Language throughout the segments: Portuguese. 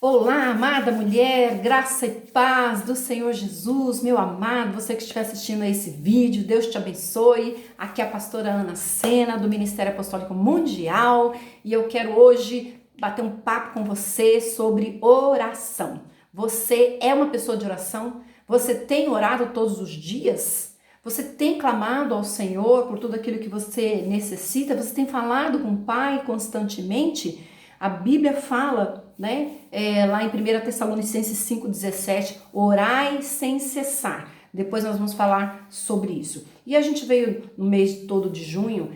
Olá, amada mulher, graça e paz do Senhor Jesus, meu amado, você que estiver assistindo a esse vídeo, Deus te abençoe. Aqui é a pastora Ana Sena, do Ministério Apostólico Mundial, e eu quero hoje bater um papo com você sobre oração. Você é uma pessoa de oração? Você tem orado todos os dias? Você tem clamado ao Senhor por tudo aquilo que você necessita? Você tem falado com o Pai constantemente? A Bíblia fala, né, lá em 1 Tessalonicenses 5,17, orai sem cessar. Depois nós vamos falar sobre isso. E a gente veio no mês todo de junho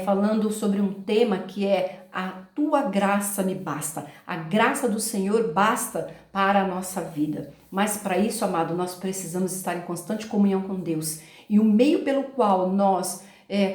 falando sobre um tema que é a tua graça me basta. A graça do Senhor basta para a nossa vida. Mas para isso, amado, nós precisamos estar em constante comunhão com Deus. E o meio pelo qual nós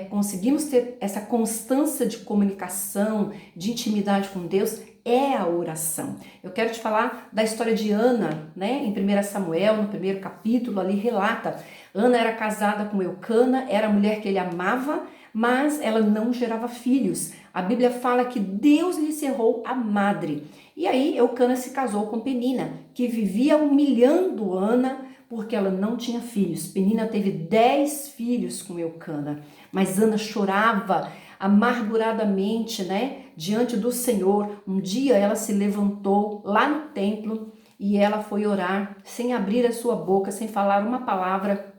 conseguimos ter essa constância de comunicação, de intimidade com Deus, é a oração. Eu quero te falar da história de Ana, né? Em 1 Samuel, no primeiro capítulo, ali relata. Ana era casada com Eucana, era a mulher que ele amava, mas ela não gerava filhos. A Bíblia fala que Deus lhe cerrou a madre. E aí Eucana se casou com Penina, que vivia humilhando Ana, porque ela não tinha filhos. Penina teve 10 filhos com Eucana, mas Ana chorava amarguradamente, né, diante do Senhor. Um dia ela se levantou lá no templo e ela foi orar, sem abrir a sua boca, sem falar uma palavra.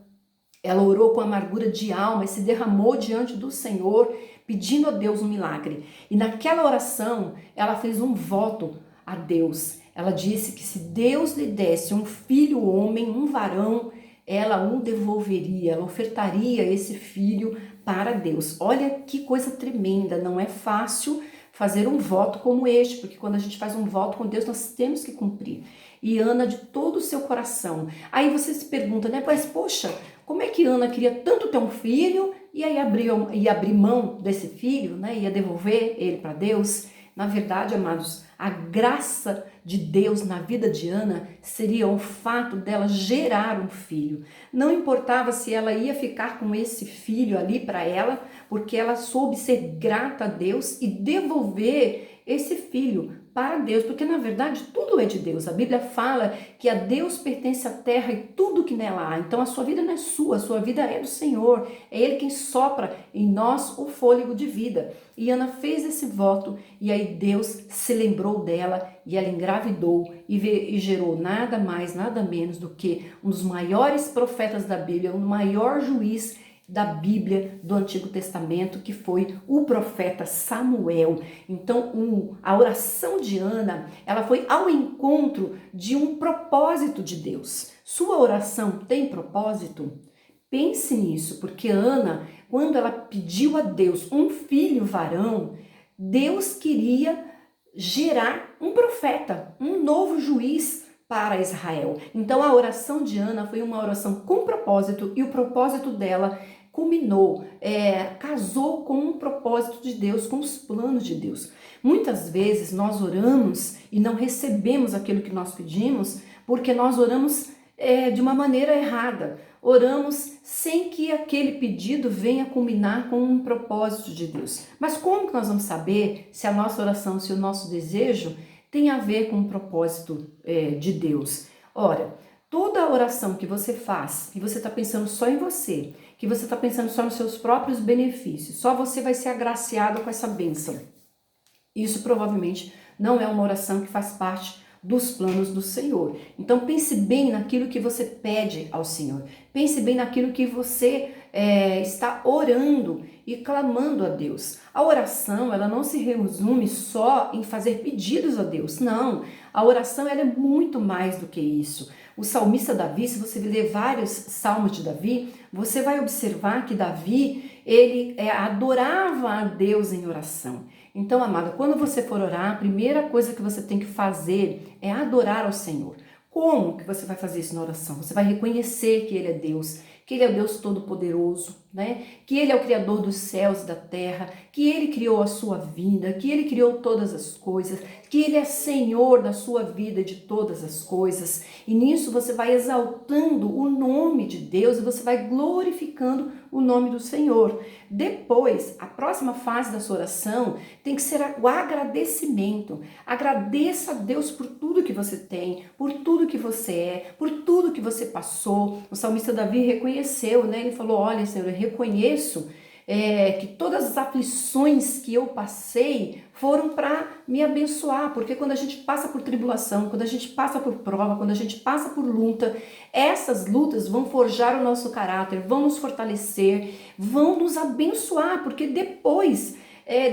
Ela orou com amargura de alma e se derramou diante do Senhor, pedindo a Deus um milagre. E naquela oração, ela fez um voto a Deus. Ela disse que se Deus lhe desse um filho homem, um varão, ela o devolveria, ela ofertaria esse filho para Deus. Olha que coisa tremenda, não é fácil fazer um voto como este, porque quando a gente faz um voto com Deus, nós temos que cumprir. E Ana, de todo o seu coração. Aí você se pergunta, né? Mas, poxa, como é que Ana queria tanto ter um filho e aí ia abrir mão desse filho, né? Ia devolver ele para Deus? Na verdade, amados, a graça de Deus na vida de Ana seria o fato dela gerar um filho. Não importava se ela ia ficar com esse filho ali para ela, porque ela soube ser grata a Deus e devolver esse filho para Deus, porque na verdade tudo é de Deus. A Bíblia fala que a Deus pertence a terra e tudo que nela há. Então a sua vida não é sua, a sua vida é do Senhor. É Ele quem sopra em nós o fôlego de vida. E Ana fez esse voto e aí Deus se lembrou dela e ela engravidou e gerou nada mais, nada menos do que um dos maiores profetas da Bíblia, um maior juiz da Bíblia do Antigo Testamento, que foi o profeta Samuel. Então, a oração de Ana, ela foi ao encontro de um propósito de Deus. Sua oração tem propósito? Pense nisso, porque Ana, quando ela pediu a Deus um filho varão, Deus queria gerar um profeta, um novo juiz para Israel. Então a oração de Ana foi uma oração com propósito e o propósito dela culminou, casou com o propósito de Deus, com os planos de Deus. Muitas vezes nós oramos e não recebemos aquilo que nós pedimos porque nós oramos de uma maneira errada. Oramos sem que aquele pedido venha culminar com um propósito de Deus. Mas como que nós vamos saber se a nossa oração, se o nosso desejo tem a ver com o propósito de Deus? Ora, toda oração que você faz, que você está pensando só em você, que você está pensando só nos seus próprios benefícios, só você vai ser agraciado com essa bênção. Isso provavelmente não é uma oração que faz parte dos planos do Senhor. Então pense bem naquilo que você pede ao Senhor. Pense bem naquilo que você está orando e clamando a Deus. A oração, ela não se resume só em fazer pedidos a Deus. Não, a oração ela é muito mais do que isso. O salmista Davi, se você ler vários salmos de Davi, você vai observar que Davi, ele adorava a Deus em oração. Então, amada, quando você for orar, a primeira coisa que você tem que fazer é adorar ao Senhor. Como que você vai fazer isso na oração? Você vai reconhecer que Ele é Deus, que Ele é o Deus Todo-Poderoso, né? Que Ele é o Criador dos céus e da terra, que Ele criou a sua vida, que Ele criou todas as coisas, que Ele é Senhor da sua vida e de todas as coisas. E nisso você vai exaltando o nome de Deus e você vai glorificando o nome do Senhor. Depois, a próxima fase da sua oração tem que ser o agradecimento. Agradeça a Deus por tudo que você tem, por tudo que você é, por tudo que você passou. O salmista Davi reconheceu, né? Ele falou: olha, Senhor, eu reconheço que todas as aflições que eu passei foram para me abençoar, porque quando a gente passa por tribulação, quando a gente passa por prova, quando a gente passa por luta, essas lutas vão forjar o nosso caráter, vão nos fortalecer, vão nos abençoar, porque depois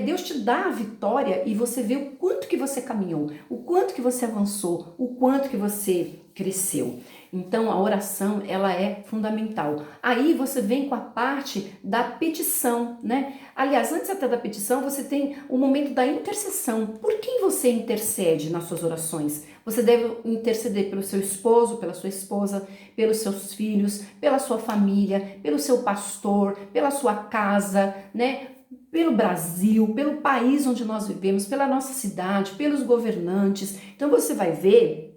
Deus te dá a vitória e você vê o quanto que você caminhou, o quanto que você avançou, o quanto que você cresceu. Então a oração, ela é fundamental. Aí você vem com a parte da petição, né? Aliás, antes até da petição, você tem o momento da intercessão. Por quem você intercede nas suas orações? Você deve interceder pelo seu esposo, pela sua esposa, pelos seus filhos, pela sua família, pelo seu pastor, pela sua casa, né? Pelo Brasil, pelo país onde nós vivemos, pela nossa cidade, pelos governantes. Então você vai ver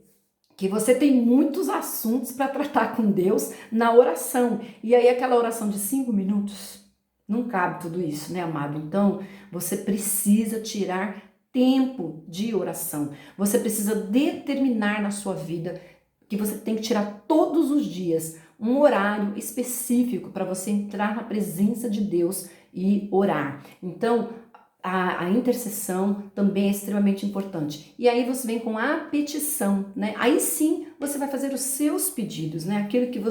que você tem muitos assuntos para tratar com Deus na oração. E aí aquela oração de 5 minutos, não cabe tudo isso, né, amado? Então você precisa tirar tempo de oração. Você precisa determinar na sua vida que você tem que tirar todos os dias um horário específico para você entrar na presença de Deus e orar. Então, a intercessão também é extremamente importante. E aí você vem com a petição, né? Aí sim você vai fazer os seus pedidos, né? Aquilo que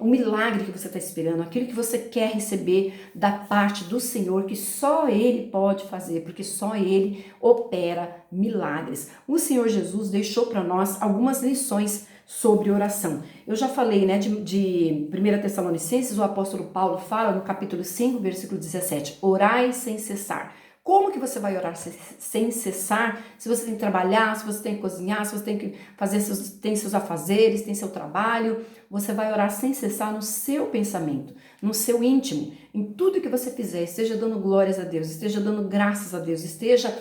o milagre que você está esperando, aquilo que você quer receber da parte do Senhor, que só Ele pode fazer, porque só Ele opera milagres. O Senhor Jesus deixou para nós algumas lições sobre oração. Eu já falei, né, de 1 Tessalonicenses, o apóstolo Paulo fala no capítulo 5, versículo 17, orai sem cessar. Como que você vai orar sem cessar? Se você tem que trabalhar, se você tem que cozinhar, se você tem que fazer seus afazeres, tem seu trabalho, você vai orar sem cessar no seu pensamento, no seu íntimo, em tudo que você fizer, esteja dando glórias a Deus, esteja dando graças a Deus, esteja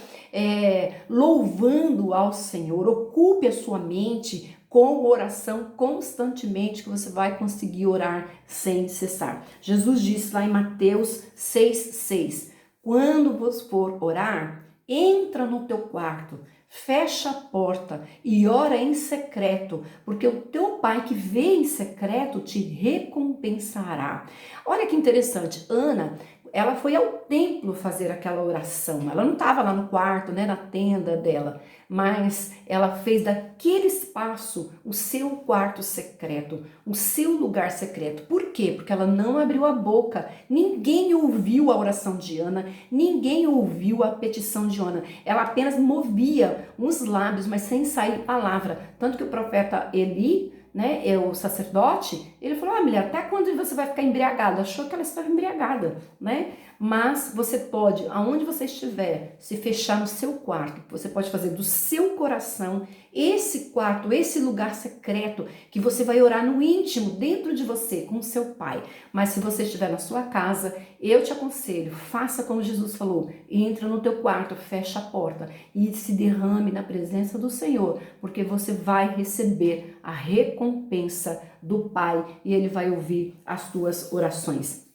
louvando ao Senhor, ocupe a sua mente com oração constantemente, que você vai conseguir orar sem cessar. Jesus disse lá em Mateus 6,6, quando você for orar, entra no teu quarto, fecha a porta e ora em secreto, porque o teu pai que vê em secreto te recompensará. Olha que interessante, Ana, ela foi ao templo fazer aquela oração, ela não estava lá no quarto, né, na tenda dela, mas ela fez daquele espaço o seu quarto secreto, o seu lugar secreto. Por quê? Porque ela não abriu a boca, ninguém ouviu a oração de Ana, ninguém ouviu a petição de Ana, ela apenas movia os lábios, mas sem sair palavra, tanto que o profeta Eli, né, o sacerdote, ele falou, mulher, até quando você vai ficar embriagada? Achou que ela estava embriagada, né? Mas você pode, aonde você estiver, se fechar no seu quarto, você pode fazer do seu coração esse quarto, esse lugar secreto, que você vai orar no íntimo, dentro de você, com o seu pai. Mas se você estiver na sua casa, eu te aconselho, faça como Jesus falou, entra no teu quarto, fecha a porta e se derrame na presença do Senhor, porque você vai receber a recompensa do Pai e Ele vai ouvir as tuas orações.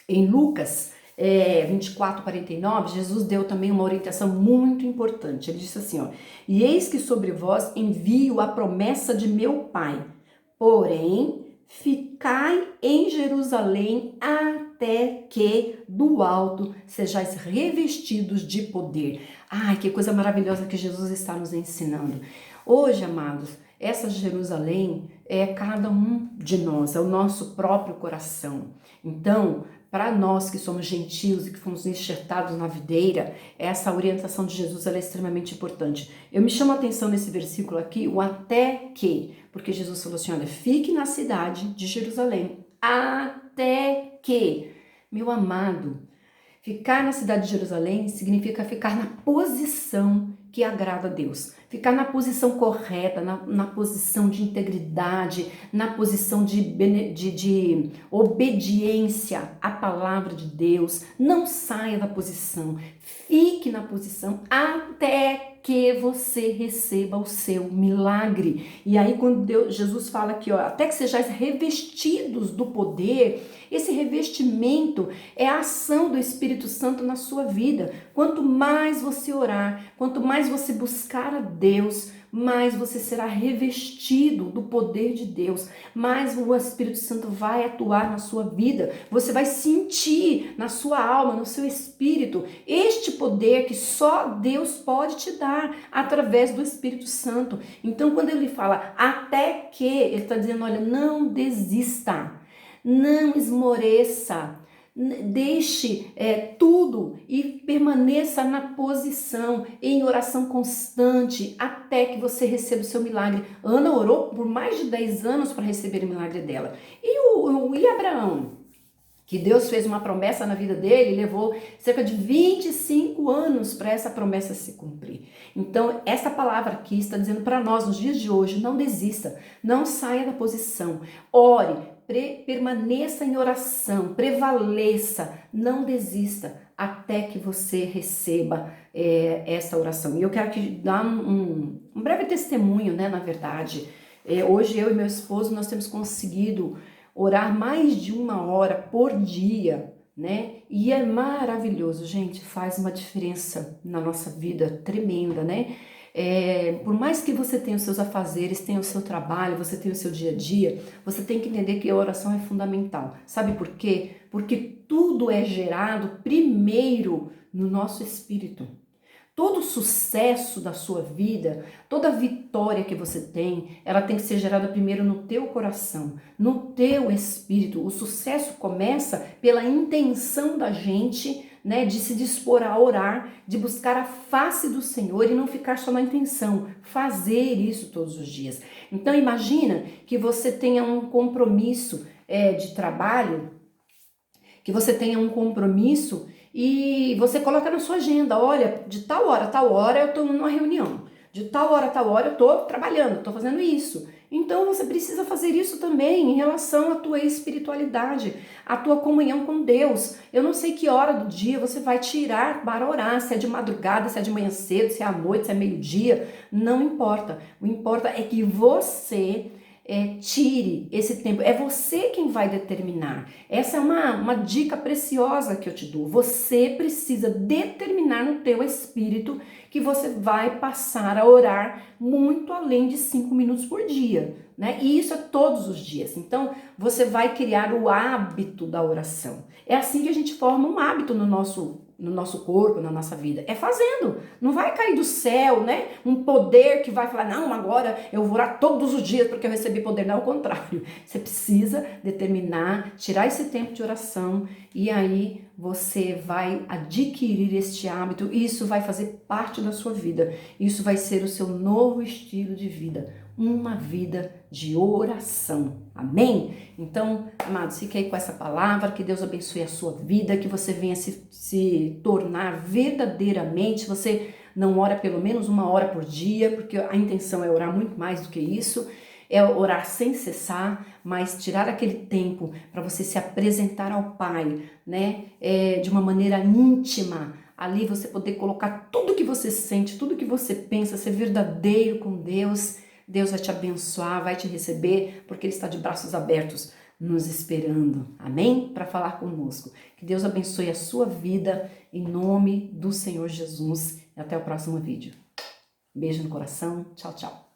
Em Lucas 24:49, Jesus deu também uma orientação muito importante. Ele disse assim, e eis que sobre vós envio a promessa de meu Pai, porém ficai em Jerusalém até que do alto sejais revestidos de poder. Ai, que coisa maravilhosa que Jesus está nos ensinando. Hoje, amados, essa Jerusalém é cada um de nós, é o nosso próprio coração. Então, para nós que somos gentios e que fomos enxertados na videira, essa orientação de Jesus ela é extremamente importante. Eu me chamo a atenção nesse versículo aqui, o até que, porque Jesus falou assim, olha, fique na cidade de Jerusalém, até que, meu amado, Ficar na cidade de Jerusalém significa ficar na posição que agrada a Deus. Ficar na posição correta, na posição de integridade, na posição de obediência à palavra de Deus. Não saia da posição. Fique na posição até que você receba o seu milagre. E aí quando Jesus fala aqui, ó, até que sejais revestidos do poder, esse revestimento é a ação do Espírito Santo na sua vida. Quanto mais você orar, quanto mais você buscar a Deus, mais você será revestido do poder de Deus, mais o Espírito Santo vai atuar na sua vida, você vai sentir na sua alma, no seu espírito, este poder que só Deus pode te dar através do Espírito Santo. Então, quando ele fala até que, ele está dizendo, olha, não desista, não esmoreça, deixe tudo e permaneça na posição, em oração constante, até que você receba o seu milagre. Ana orou por mais de 10 anos para receber o milagre dela. E Abraão, que Deus fez uma promessa na vida dele, levou cerca de 25 anos para essa promessa se cumprir. Então, essa palavra aqui está dizendo para nós, nos dias de hoje, não desista, não saia da posição, ore, permaneça em oração, prevaleça, não desista até que você receba essa oração. E eu quero te dar um breve testemunho, né, na verdade. Hoje eu e meu esposo, nós temos conseguido orar mais de 1 hora por dia, né? E é maravilhoso, gente, faz uma diferença na nossa vida tremenda, né? Por mais que você tenha os seus afazeres, tenha o seu trabalho, você tenha o seu dia a dia, você tem que entender que a oração é fundamental. Sabe por quê? Porque tudo é gerado primeiro no nosso espírito. Todo sucesso da sua vida, toda vitória que você tem, ela tem que ser gerada primeiro no teu coração, no teu espírito. O sucesso começa pela intenção da gente, né, de se dispor a orar, de buscar a face do Senhor e não ficar só na intenção, fazer isso todos os dias. Então imagina que você tenha um compromisso de trabalho, que você tenha um compromisso e você coloca na sua agenda, olha, de tal hora eu estou numa reunião, de tal hora eu estou trabalhando, estou fazendo isso. Então você precisa fazer isso também em relação à tua espiritualidade, à tua comunhão com Deus. Eu não sei que hora do dia você vai tirar para orar, se é de madrugada, se é de manhã cedo, se é à noite, se é meio-dia, não importa. O que importa é que você tire esse tempo, é você quem vai determinar. Essa é uma dica preciosa que eu te dou. Você precisa determinar no teu espírito que você vai passar a orar muito além de 5 minutos por dia, né? E isso é todos os dias. Então, você vai criar o hábito da oração. É assim que a gente forma um hábito no nosso corpo, na nossa vida. É fazendo. Não vai cair do céu, né? Um poder que vai falar, não, agora eu vou orar todos os dias porque eu recebi poder. Não, ao contrário. Você precisa determinar, tirar esse tempo de oração e aí você vai adquirir este hábito e isso vai fazer parte da sua vida. Isso vai ser o seu novo estilo de vida. Uma vida de oração. Amém? Então, amados, fique aí com essa palavra, que Deus abençoe a sua vida, que você venha se tornar verdadeiramente, você não ora pelo menos 1 hora por dia, porque a intenção é orar muito mais do que isso, é orar sem cessar, mas tirar aquele tempo para você se apresentar ao Pai, né, de uma maneira íntima. Ali você poder colocar tudo que você sente, tudo que você pensa, ser verdadeiro com Deus. Deus vai te abençoar, vai te receber, porque Ele está de braços abertos nos esperando, amém? Para falar conosco. Que Deus abençoe a sua vida, em nome do Senhor Jesus. E até o próximo vídeo. Beijo no coração, tchau, tchau.